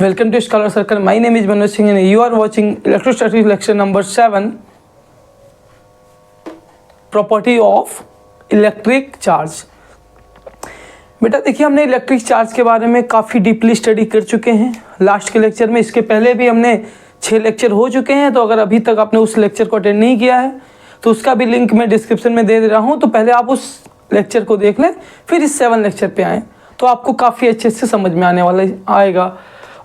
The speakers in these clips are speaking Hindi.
Welcome to Scholar Circle. My name is Manoj Singh and you are watching Electrostatics lecture number 7, Property of Electric Charge. बेटा देखिए, हमने इलेक्ट्रिक चार्ज के बारे में काफ़ी डीपली स्टडी कर चुके हैं लास्ट के लेक्चर में। इसके पहले भी हमने 6 लेक्चर हो चुके हैं, तो अगर अभी तक आपने उस लेक्चर को अटेंड नहीं किया है तो उसका भी लिंक मैं डिस्क्रिप्शन में दे रहा हूँ। तो पहले आप उस लेक्चर को देख लें, फिर इस 7 लेक्चर पे आएँ, तो आपको काफ़ी अच्छे से समझ में आने वाला आएगा।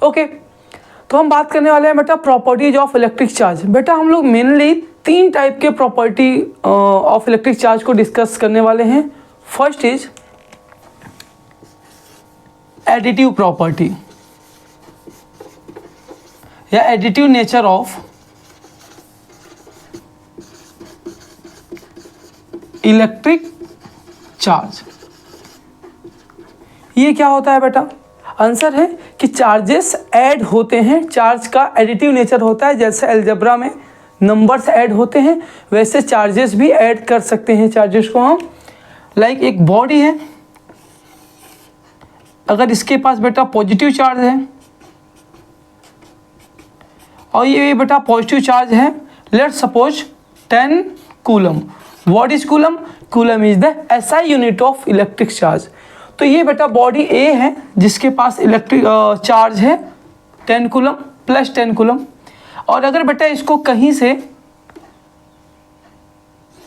ओके, तो हम बात करने वाले हैं बेटा प्रॉपर्टीज ऑफ इलेक्ट्रिक चार्ज। बेटा हम लोग मेनली 3 टाइप के प्रॉपर्टी ऑफ इलेक्ट्रिक चार्ज को डिस्कस करने वाले हैं। फर्स्ट इज एडिटिव प्रॉपर्टी या additive nature of electric charge. ये क्या होता है बेटा? आंसर है कि चार्जेस ऐड होते हैं, चार्ज का एडिटिव नेचर होता है। जैसे अलजेब्रा में नंबर्स ऐड होते हैं, वैसे चार्जेस भी ऐड कर सकते हैं। चार्जेस को हम लाइक एक बॉडी है, अगर इसके पास बेटा पॉजिटिव चार्ज है और ये बेटा पॉजिटिव चार्ज है, let's suppose 10 coulomb. What is coulomb? Coulomb is the SI unit of electric charge. तो ये बेटा बॉडी ए है जिसके पास इलेक्ट्रिक चार्ज है 10 कूलम प्लस 10 कूलम। और अगर बेटा इसको कहीं से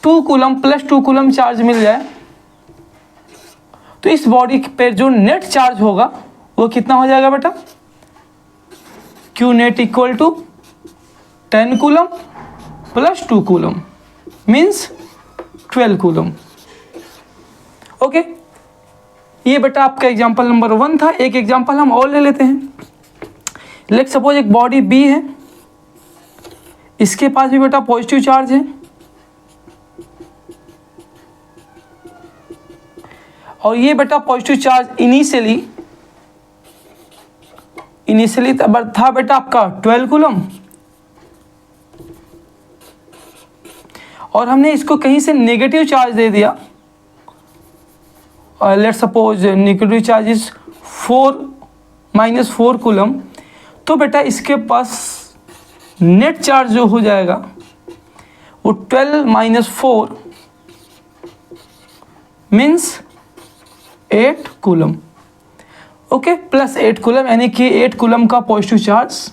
2 कूलम प्लस 2 कूलम चार्ज मिल जाए, तो इस बॉडी पे जो नेट चार्ज होगा वो कितना हो जाएगा बेटा? Q net equal to 10 coulomb plus 2 coulomb means 12 coulomb. Okay, ये बेटा आपका एग्जांपल नंबर 1 था। एक एग्जांपल हम और ले लेते हैं। लेट्स सपोज एक बॉडी B है, इसके पास भी बेटा पॉजिटिव चार्ज है और ये बेटा पॉजिटिव चार्ज इनिशियली था बेटा आपका 12 कूलम, और हमने इसको कहीं से नेगेटिव चार्ज दे दिया। Let's suppose negative charge is -4 coulomb. तो बेटा इसके पास नेट चार्ज जो हो जाएगा वो 12 - 4 means 8 coulomb. Okay, plus 8 coulomb, यानी कि 8 कूलम का पॉजिटिव चार्ज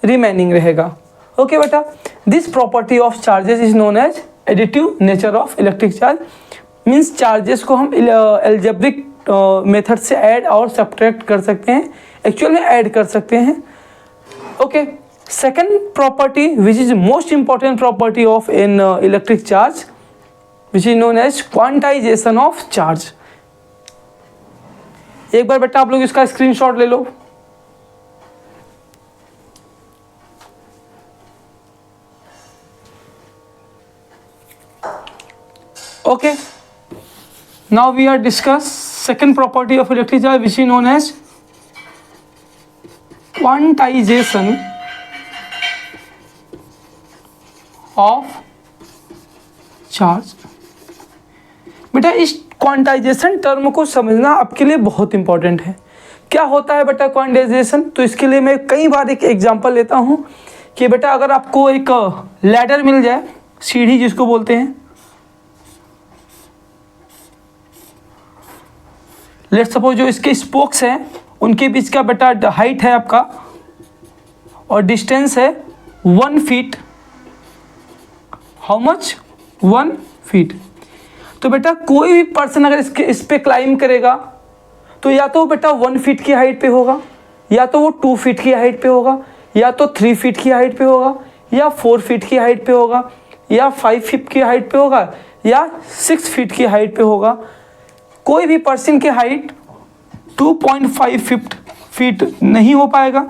रिमेनिंग रहेगा। ओके बेटा, this property of charges is known as additive nature of electric charge. Means charges को हम एल्जेब्रिक मेथड से ऐड और सब्ट्रैक्ट कर सकते हैं, एक्चुअल में ऐड कर सकते हैं। Okay, second property which is most important property of in electric charge which is known as quantization of charge. एक बार बेटा आप लोग इसका स्क्रीनशॉट ले लो। Okay, now we are discuss second property of electric charge which is known as quantization of charge। बेटा इस क्वांटाइजेशन टर्म को समझना आपके लिए बहुत इंपॉर्टेंट है। क्या होता है बेटा क्वांटाइजेशन? तो इसके लिए मैं कई बार एक एग्जांपल लेता हूँ कि बेटा अगर आपको एक लैडर मिल जाए, सीढ़ी जिसको बोलते हैं, लेट्स सपोज जो इसके स्पोक्स हैं उनके बीच का बेटा हाइट है आपका और डिस्टेंस है 1 फीट। How much? 1 फीट। तो बेटा कोई भी पर्सन अगर इस पे क्लाइंब करेगा तो या तो बेटा 1 फीट की हाइट पे होगा, या तो वो 2 फीट की हाइट पे होगा, या तो 3 फीट की हाइट पे होगा, या 4 फीट की हाइट पे होगा, या 5 फीट की हाइट पे होगा, या 6 फीट की हाइट पे होगा। कोई भी पर्सन की हाइट 2.5 फीट नहीं हो पाएगा,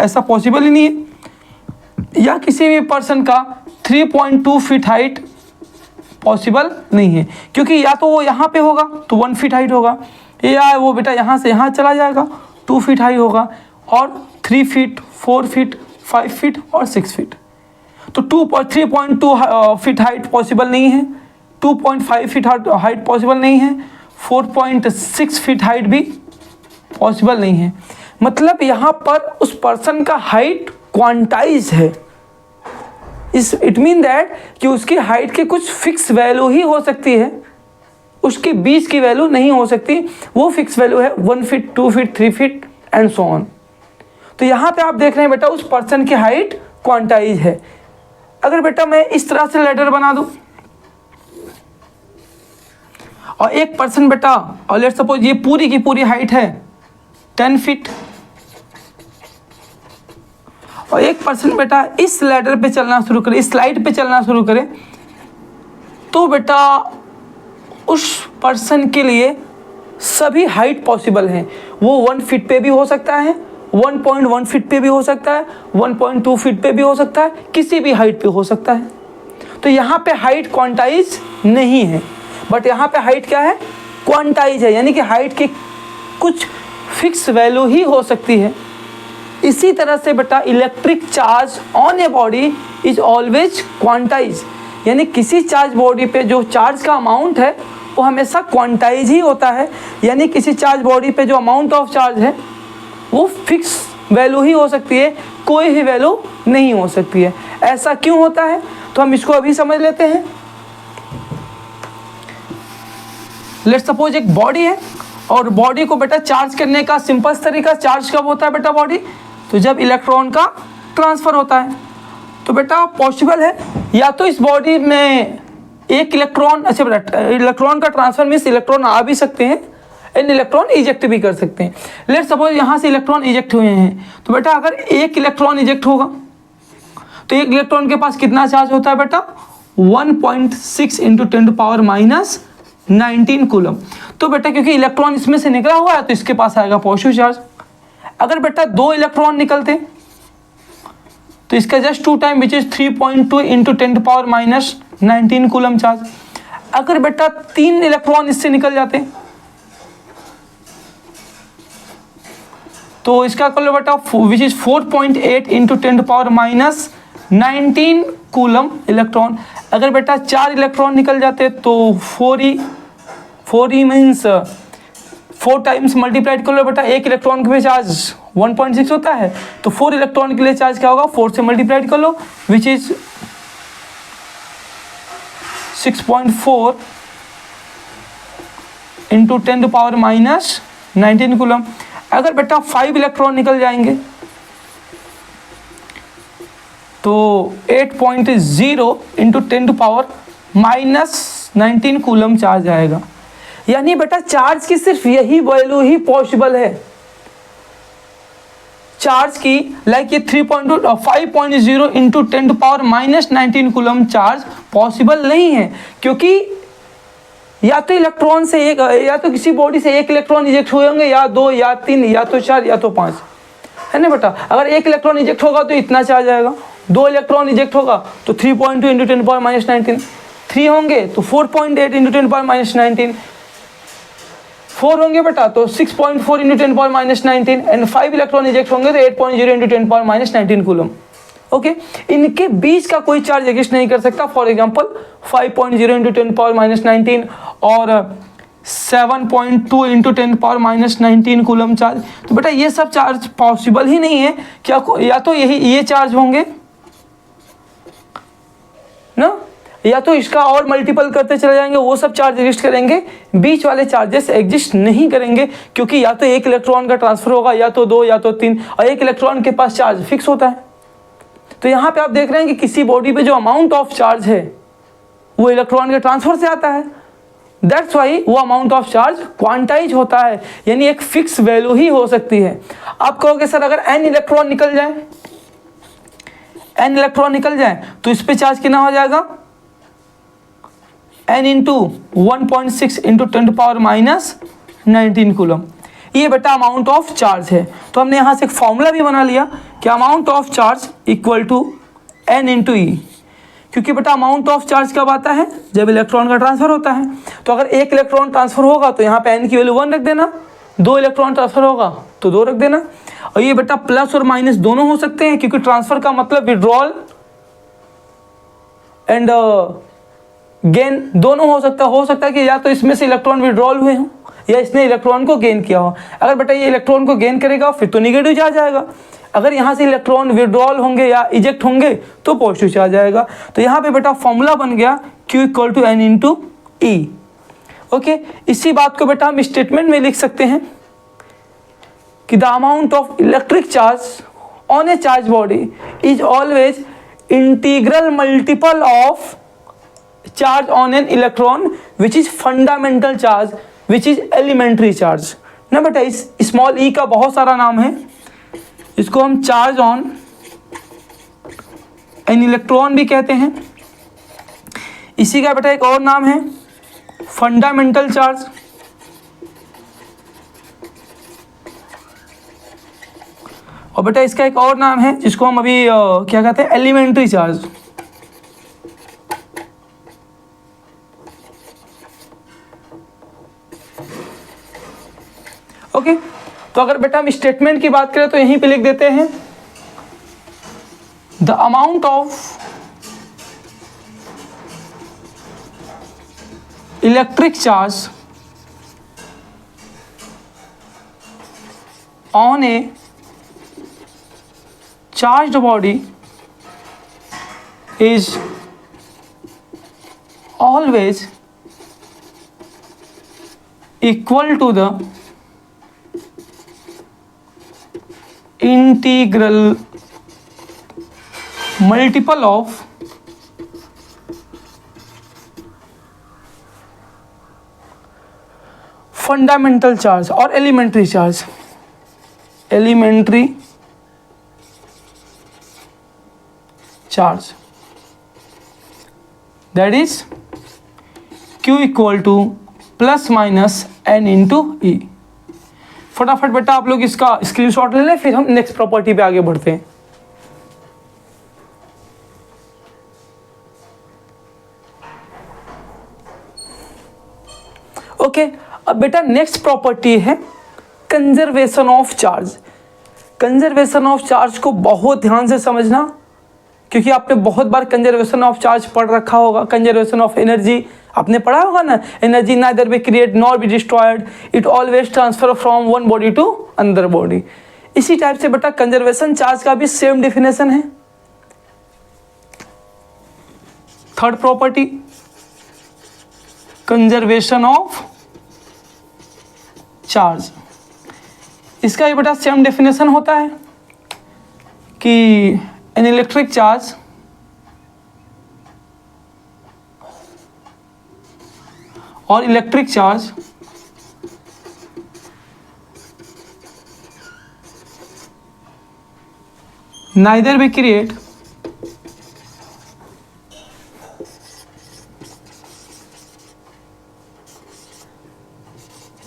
ऐसा पॉसिबल ही नहीं है। या किसी भी पर्सन का 3.2 फीट हाइट पॉसिबल नहीं है, क्योंकि या तो वो यहाँ पे होगा तो 1 फीट हाइट होगा, या वो बेटा यहाँ से यहाँ चला जाएगा 2 फीट हाइट होगा, और 3 फीट 4 फीट 5 फीट और 6 फीट। तो 3.2 फीट हाइट पॉसिबल नहीं है, 2.5 फीट हाइट पॉसिबल नहीं है, 4.6 फीट हाइट भी पॉसिबल नहीं है। मतलब यहाँ पर उस पर्सन का हाइट क्वांटाइज है। इट मीन दैट कि उसकी हाइट की कुछ फिक्स वैल्यू ही हो सकती है, उसके बीच की वैल्यू नहीं हो सकती। वो फिक्स वैल्यू है 1 feet, 2 feet, 3 feet and so on. तो यहाँ पे आप देख रहे हैं बेटा उस पर्सन की हाइट क्वांटाइज है। अगर बेटा मैं इस तरह से लैडर बना दूं और एक पर्सन बेटा, और लेट्स सपोज ये पूरी की पूरी हाइट है 10 फीट, और एक पर्सन बेटा इस लैडर पे चलना शुरू करे, इस स्लाइड पे चलना शुरू करे, तो बेटा उस पर्सन के लिए सभी हाइट पॉसिबल हैं। वो 1 फीट पे भी हो सकता है, 1.1 फीट पे भी हो सकता है, 1.2 फीट पे भी हो सकता है, किसी भी हाइट पे हो सकता है। तो यहाँ पे हाइट क्वांटाइज नहीं है, बट यहाँ पे हाइट क्या है, क्वांटाइज है, यानी कि हाइट की कुछ फिक्स वैल्यू ही हो सकती है। इसी तरह से बेटा electric charge on a body is always quantize, यानी किसी चार्ज बॉडी पे जो चार्ज का अमाउंट है वो हमेशा क्वांटाइज ही होता है। यानी किसी चार्ज बॉडी पे जो अमाउंट ऑफ चार्ज है वो फिक्स वैल्यू ही हो सकती है, कोई भी वैल्यू नहीं हो सकती है। ऐसा क्यों होता है तो हम इसको अभी समझ लेते हैं। लेट्स सपोज एक बॉडी है और बॉडी को बेटा चार्ज करने का सिंपल तरीका, चार्ज कब होता है बेटा बॉडी, तो जब इलेक्ट्रॉन का ट्रांसफ़र होता है। तो बेटा पॉसिबल है या तो इस बॉडी में एक इलेक्ट्रॉन, अच्छा बेटा इलेक्ट्रॉन का ट्रांसफर मीन्स इलेक्ट्रॉन आ भी सकते हैं एंड इलेक्ट्रॉन इजेक्ट भी कर सकते हैं। लेट्स सपोज यहाँ से इलेक्ट्रॉन इजेक्ट हुए हैं, तो बेटा अगर एक इलेक्ट्रॉन इजेक्ट होगा तो एक इलेक्ट्रॉन के पास कितना चार्ज होता है बेटा, 1.6 इंटू 10⁻19 कूलम। तो बेटा क्योंकि इलेक्ट्रॉन इसमें से निकला हुआ है तो इसके पास आएगा पॉजिटिव चार्ज। अगर बेटा 2 इलेक्ट्रॉन निकलते तो इसका just 2 time which is 3.2 into 10⁻19 coulomb charge. अगर बेटा 3 इलेक्ट्रॉन इससे निकल जाते तो इसका कर लो बेटा which is 4.8 into 10⁻19 coulomb electron. अगर बेटा 4 इलेक्ट्रॉन निकल जाते तो 4 मीन्स 4 टाइम्स मल्टीप्लाइड कर लो बेटा, एक इलेक्ट्रॉन के लिए चार्ज 1.6 होता है तो 4 इलेक्ट्रॉन के लिए चार्ज क्या होगा, 4 से मल्टीप्लाइड कर लो विच इज 6.4 इंटू 10⁻19 कूलम। अगर बेटा 5 इलेक्ट्रॉन निकल जाएंगे तो 8.0 इंटू 10⁻19 कूलम चार्ज आएगा। यानी बेटा चार्ज की सिर्फ यही वैल्यू ही पॉसिबल है, चार्ज की लाइक ये 5.0 इंटू 10⁻19 कूलम चार्ज पॉसिबल नहीं है, क्योंकि या तो इलेक्ट्रॉन से एक, या तो किसी बॉडी से एक इलेक्ट्रॉन इजेक्ट हुए होंगे, या 2 या 3 या तो 4 या तो 5, है ना बेटा। अगर एक इलेक्ट्रॉन इजेक्ट होगा तो इतना चार्ज आएगा, 2 इलेक्ट्रॉन इजेक्ट होगा तो 3.2 इंटू 10⁻19, 3 होंगे तो 4.8 इंटू 10⁻19, 4 होंगे बेटा तो 6.4 इंटू 10⁻19 एंड 5 इलेक्ट्रॉन इजेक्ट होंगे तो 8.0 इंटू 10⁻19 कूलम। ओके, इनके बीच का कोई चार्ज एग्जिस्ट नहीं कर सकता। फॉर एग्जांपल 5.0 इंटू 10⁻19 और 7.2 इंटू 10⁻19 कूलम चार्ज। तो बेटा ये सब चार्ज पॉसिबल ही नहीं है। क्या या तो ये चार्ज होंगे ना, या तो इसका और मल्टीपल करते चले जाएंगे, वो सब चार्ज एग्जिस्ट करेंगे, बीच वाले चार्जेस एग्जिस्ट नहीं करेंगे, क्योंकि या तो एक इलेक्ट्रॉन का ट्रांसफर होगा, या तो 2 या तो 3, और एक इलेक्ट्रॉन के पास चार्ज फिक्स होता है। तो यहाँ पे आप देख रहे हैं कि किसी बॉडी पे जो अमाउंट ऑफ चार्ज है वो इलेक्ट्रॉन के ट्रांसफर से आता है, दैट्स वाई वो अमाउंट ऑफ चार्ज क्वांटाइज होता है, यानी एक फिक्स वैल्यू ही हो सकती है। आप कहोगे सर अगर n इलेक्ट्रॉन निकल जाए तो इस पे चार्ज कितना हो जाएगा, n इंटू 1.6 इंटू 10⁻19 कूलम। ये बेटा अमाउंट ऑफ चार्ज है। तो हमने यहाँ से एक फॉर्मूला भी बना लिया कि amount of charge equal to n into e, क्योंकि बेटा अमाउंट ऑफ चार्ज कब आता है, जब इलेक्ट्रॉन का ट्रांसफर होता है। तो अगर एक इलेक्ट्रॉन ट्रांसफर होगा तो यहाँ पे n की वैल्यू 1 रख देना, 2 इलेक्ट्रॉन ट्रांसफर होगा तो 2 रख देना। और ये बेटा प्लस और माइनस दोनों हो सकते हैं, क्योंकि ट्रांसफर का मतलब विड्रॉल एंड गेन दोनों हो सकता है कि या तो इसमें से इलेक्ट्रॉन विड्रॉल हुए हों या इसने इलेक्ट्रॉन को गेन किया हो। अगर बेटा ये इलेक्ट्रॉन को गेन करेगा फिर तो निगेटिव चार्ज आएगा, अगर यहाँ से इलेक्ट्रॉन विड्रॉल होंगे या इजेक्ट होंगे तो पॉजिटिव चार्ज आएगा। तो यहाँ पे बेटा फॉर्मूला बन गया Q = N × E। ओके, इसी बात को बेटा हम स्टेटमेंट में लिख सकते हैं कि the amount of electric charge on a charge body is always integral multiple of charge on an electron which is fundamental charge which is elementary charge ना बेटा। इस स्मॉल ई का बहुत सारा नाम है, इसको हम चार्ज ऑन एन इलेक्ट्रॉन भी कहते हैं। इसी का बेटा एक और नाम है फंडामेंटल चार्ज, और बेटा इसका एक और नाम है जिसको हम अभी क्या कहते हैं, एलिमेंट्री चार्ज। ओके, तो अगर बेटा हम स्टेटमेंट की बात करें तो यहीं पे लिख देते हैं the amount of electric charge on A charged body is always equal to the integral multiple of fundamental charge or elementary charge, elementary charge, that is Q = ±N × E। फटाफट बेटा आप लोग इसका स्क्रीनशॉट ले लें, फिर हम नेक्स्ट प्रॉपर्टी पे आगे बढ़ते हैं। ओके, अब बेटा नेक्स्ट प्रॉपर्टी है conservation of charge. Conservation of charge को बहुत ध्यान से समझना, क्योंकि आपने बहुत बार कंजर्वेशन ऑफ चार्ज पढ़ रखा होगा। कंजर्वेशन ऑफ एनर्जी आपने पढ़ा होगा ना, energy neither be create nor be destroyed, it always transfer from one body to another body. इसी टाइप से बेटा कंजर्वेशन चार्ज का भी सेम डेफिनेशन है। Third property conservation of charge, इसका भी बेटा सेम डेफिनेशन होता है कि an electric charge or electric charge neither be create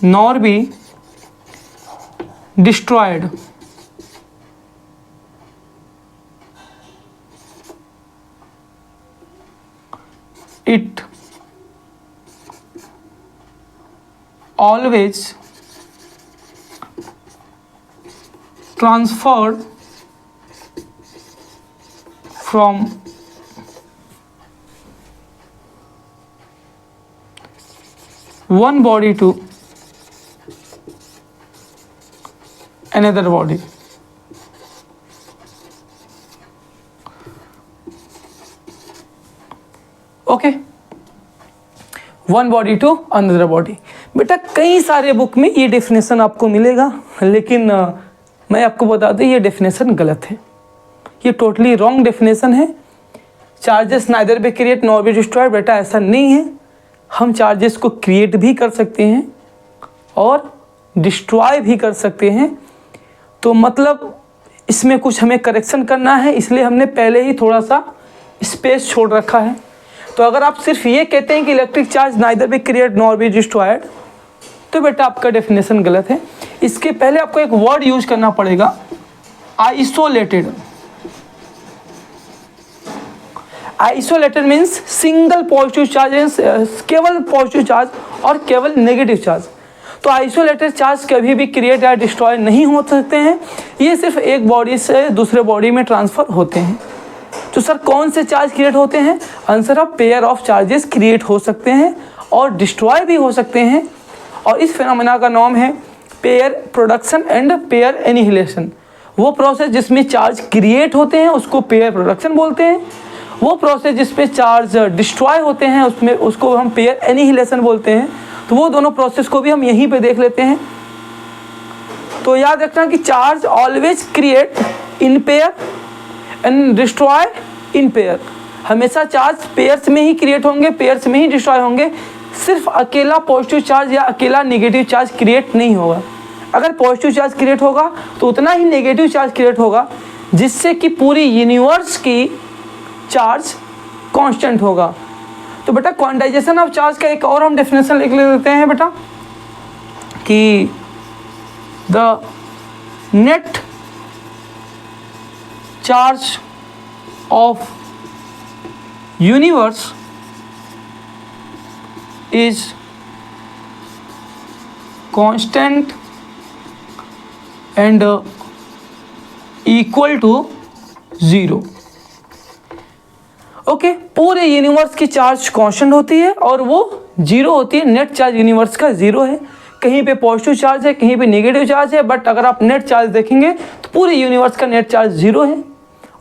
nor be destroyed it always transferred from one body to another body। Okay, one body to another body. बेटा कई सारे बुक में ये डेफिनेशन आपको मिलेगा, लेकिन मैं आपको बता दूं ये डेफिनेशन गलत है, ये टोटली रॉन्ग डेफिनेशन है। Charges neither be create nor be destroyed, बेटा ऐसा नहीं है। हम चार्जेस को क्रिएट भी कर सकते हैं और डिस्ट्रॉय भी कर सकते हैं। तो मतलब इसमें कुछ हमें करेक्शन करना है, इसलिए हमने पहले ही थोड़ा सा स्पेस छोड़ रखा है। तो अगर आप सिर्फ ये कहते हैं कि electric charge neither be create nor be destroyed, तो बेटा आपका डेफिनेशन गलत है। इसके पहले आपको एक वर्ड यूज करना पड़ेगा, isolated. Isolated means single positive charge, केवल पॉजिटिव चार्ज और केवल नेगेटिव चार्ज। तो आइसोलेटेड चार्ज कभी भी क्रिएट या डिस्ट्रॉय नहीं हो सकते हैं, ये सिर्फ एक बॉडी से दूसरे बॉडी में ट्रांसफर होते हैं। तो सर कौन से चार्ज क्रिएट होते हैं? Answer of pair of charges create हो सकते हैं और डिस्ट्रॉय भी हो सकते हैं। और इस फिनोमेना का नाम है pair production and pair annihilation. वो प्रोसेस जिसमें चार्ज क्रिएट होते हैं उसको पेयर प्रोडक्शन बोलते हैं, वो प्रोसेस जिसमें चार्ज डिस्ट्रॉय होते हैं उसको हम पेयर एनिहिलेशन बोलते हैं। तो वो दोनों प्रोसेस को भी हम यहीं पे देख लेते हैं। तो याद रखना कि charge always create in pair and destroy in pair. हमेशा चार्ज पेयर्स में ही क्रिएट होंगे, पेयर्स में ही डिस्ट्रॉय होंगे। सिर्फ अकेला पॉजिटिव चार्ज या अकेला नेगेटिव चार्ज क्रिएट नहीं होगा। अगर पॉजिटिव चार्ज क्रिएट होगा तो उतना ही नेगेटिव चार्ज क्रिएट होगा, जिससे कि पूरी यूनिवर्स की चार्ज कांस्टेंट होगा। तो बेटा क्वांटाइजेशन ऑफ चार्ज का एक और हम डेफिनेशन लिख लेते हैं बेटा कि the net charge of universe is constant and equal to 0। Okay, पूरे यूनिवर्स की चार्ज कांस्टेंट होती है और वो 0 होती है। नेट चार्ज यूनिवर्स का 0 है। कहीं पे पॉजिटिव चार्ज है, कहीं पे नेगेटिव चार्ज है, बट अगर आप नेट चार्ज देखेंगे तो पूरे यूनिवर्स का नेट चार्ज 0 है।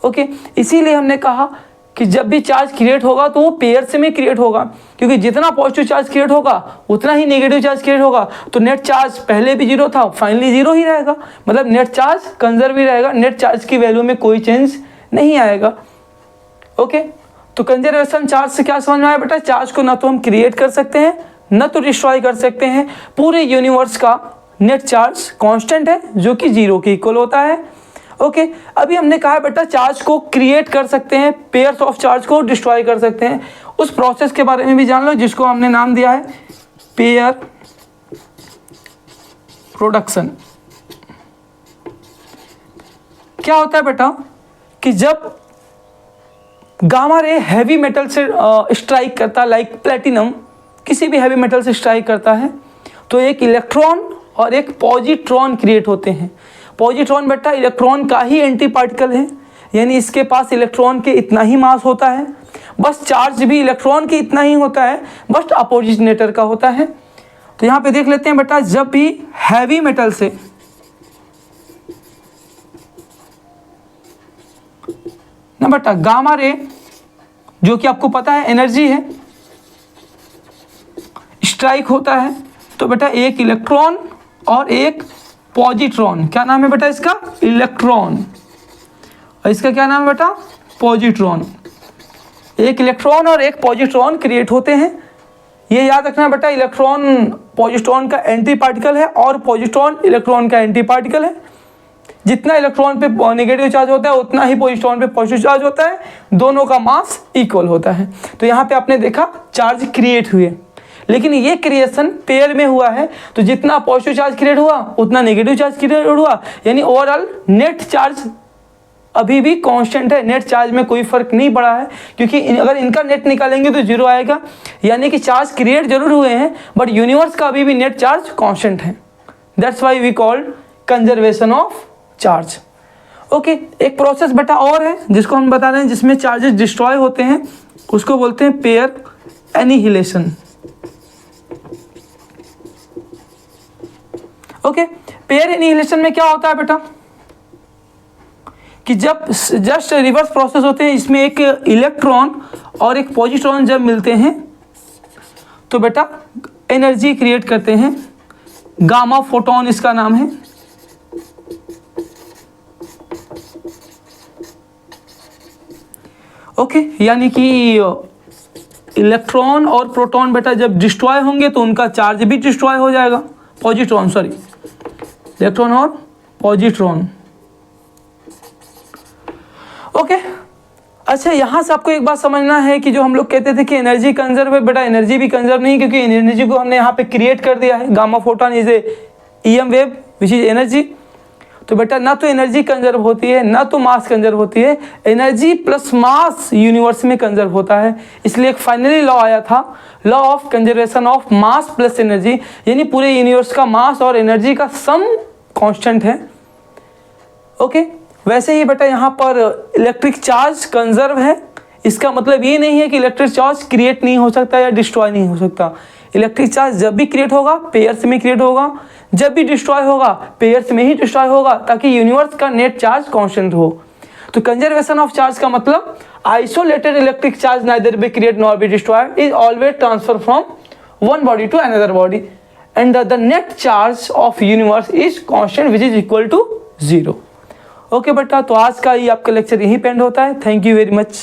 ओके, इसीलिए हमने कहा कि जब भी चार्ज क्रिएट होगा तो वो पेयर से में क्रिएट होगा, क्योंकि जितना पॉजिटिव चार्ज क्रिएट होगा उतना ही नेगेटिव चार्ज क्रिएट होगा। तो नेट चार्ज पहले भी 0 था, फाइनली 0 ही रहेगा, मतलब नेट चार्ज कंजर्व ही रहेगा, नेट चार्ज की वैल्यू में कोई चेंज नहीं आएगा। ओके, तो कंजर्वेशन चार्ज से क्या समझ में आया बेटा? चार्ज को ना तो हम क्रिएट कर सकते हैं न तो डिस्ट्रॉय कर सकते हैं। पूरे यूनिवर्स का नेट चार्ज कांस्टेंट है जो कि 0 के इक्वल होता है। ओके, अभी हमने कहा बेटा चार्ज को क्रिएट कर सकते हैं, पेयर्स ऑफ चार्ज को डिस्ट्रॉय कर सकते हैं। उस प्रोसेस के बारे में भी जान लो जिसको हमने नाम दिया है पेयर प्रोडक्शन। क्या होता है बेटा कि जब गामा रे हैवी मेटल से स्ट्राइक करता है, लाइक प्लेटिनम किसी भी हैवी मेटल से स्ट्राइक करता है, तो एक इलेक्ट्रॉन और एक पॉजिट्रॉन क्रिएट होते हैं। पॉजिट्रॉन बेटा इलेक्ट्रॉन का ही एंटी पार्टिकल है, यानी इसके पास इलेक्ट्रॉन के इतना ही मास होता है, बस चार्ज भी इलेक्ट्रॉन के इतना ही होता है, बस अपोजिट नेचर का होता है। तो यहाँ पे देख लेते हैं बेटा, जब भी हैवी मेटल से ना बेटा गामा रे, जो कि आपको पता है एनर्जी है, स्ट्राइक होता है, तो बेटा एक इलेक्ट्रॉन और एक पॉजिट्रॉन, क्या नाम है बेटा इसका? इलेक्ट्रॉन। और इसका क्या नाम है बेटा? पॉजिट्रॉन। एक इलेक्ट्रॉन और एक पॉजिट्रॉन क्रिएट होते हैं। ये याद रखना बेटा, इलेक्ट्रॉन पॉजिट्रॉन का एंटी पार्टिकल है और पॉजिट्रॉन इलेक्ट्रॉन का एंटी पार्टिकल है। जितना इलेक्ट्रॉन पे नेगेटिव चार्ज होता है उतना ही पॉजिट्रॉन पे पॉजिटिव चार्ज होता है, दोनों का मास इक्वल होता है। तो यहाँ पे आपने देखा चार्ज क्रिएट हुए, लेकिन ये क्रिएशन पेयर में हुआ है, तो जितना पॉजिटिव चार्ज क्रिएट हुआ उतना नेगेटिव चार्ज क्रिएट हुआ, यानी ओवरऑल नेट चार्ज अभी भी कांस्टेंट है। नेट चार्ज में कोई फर्क नहीं पड़ा है, क्योंकि अगर इनका नेट निकालेंगे तो 0 आएगा, यानी कि चार्ज क्रिएट जरूर हुए हैं बट यूनिवर्स का अभी भी नेट चार्ज कांस्टेंट है। That's why we called conservation of charge. Okay, एक प्रोसेस बेटा और है जिसको हम बता रहे हैं जिसमें चार्जेस डिस्ट्रॉय होते हैं, उसको बोलते हैं pair annihilation. Okay, pair annihilation में क्या होता है बेटा कि जब जस्ट रिवर्स प्रोसेस होते हैं, इसमें एक इलेक्ट्रॉन और एक पॉजिट्रॉन जब मिलते हैं तो बेटा एनर्जी क्रिएट करते हैं, गामा फोटोन इसका नाम है। ओके, यानी कि इलेक्ट्रॉन और प्रोटॉन बेटा जब डिस्ट्रॉय होंगे तो उनका चार्ज भी डिस्ट्रॉय हो जाएगा। पॉजिट्रॉन सॉरी इलेक्ट्रॉन और पॉजिट्रॉन। ओके, अच्छा यहाँ से आपको एक बात समझना है कि जो हम लोग कहते थे कि एनर्जी कंजर्व है, बेटा एनर्जी भी कंजर्व नहीं, क्योंकि एनर्जी को हमने यहाँ पे क्रिएट कर दिया है। Gamma photon is a EM wave which is energy. तो बेटा ना तो एनर्जी कंजर्व होती है ना तो मास कंजर्व होती है, एनर्जी प्लस मास यूनिवर्स में कंजर्व होता है। इसलिए एक फाइनली लॉ आया था, law of conservation of mass plus energy, यानी पूरे यूनिवर्स का मास और एनर्जी का सम कांस्टेंट है। ओके, वैसे ही बेटा यहाँ पर इलेक्ट्रिक चार्ज कंजर्व है, इसका मतलब ये नहीं है कि इलेक्ट्रिक चार्ज क्रिएट नहीं हो सकता या डिस्ट्रॉय नहीं हो सकता। इलेक्ट्रिक चार्ज जब भी क्रिएट होगा पेयर्स में क्रिएट होगा, जब भी डिस्ट्रॉय होगा पेयर्स में ही डिस्ट्रॉय होगा, ताकि यूनिवर्स का नेट चार्ज कांस्टेंट हो। तो कंजर्वेशन ऑफ चार्ज का मतलब isolated electric charge neither be create nor be destroyed, is always transfer from one body to another body, and the net charge of universe is constant which is equal to 0। Okay बेटा, तो आज का ये आपका लेक्चर यहीं पे एंड होता है। Thank you very much.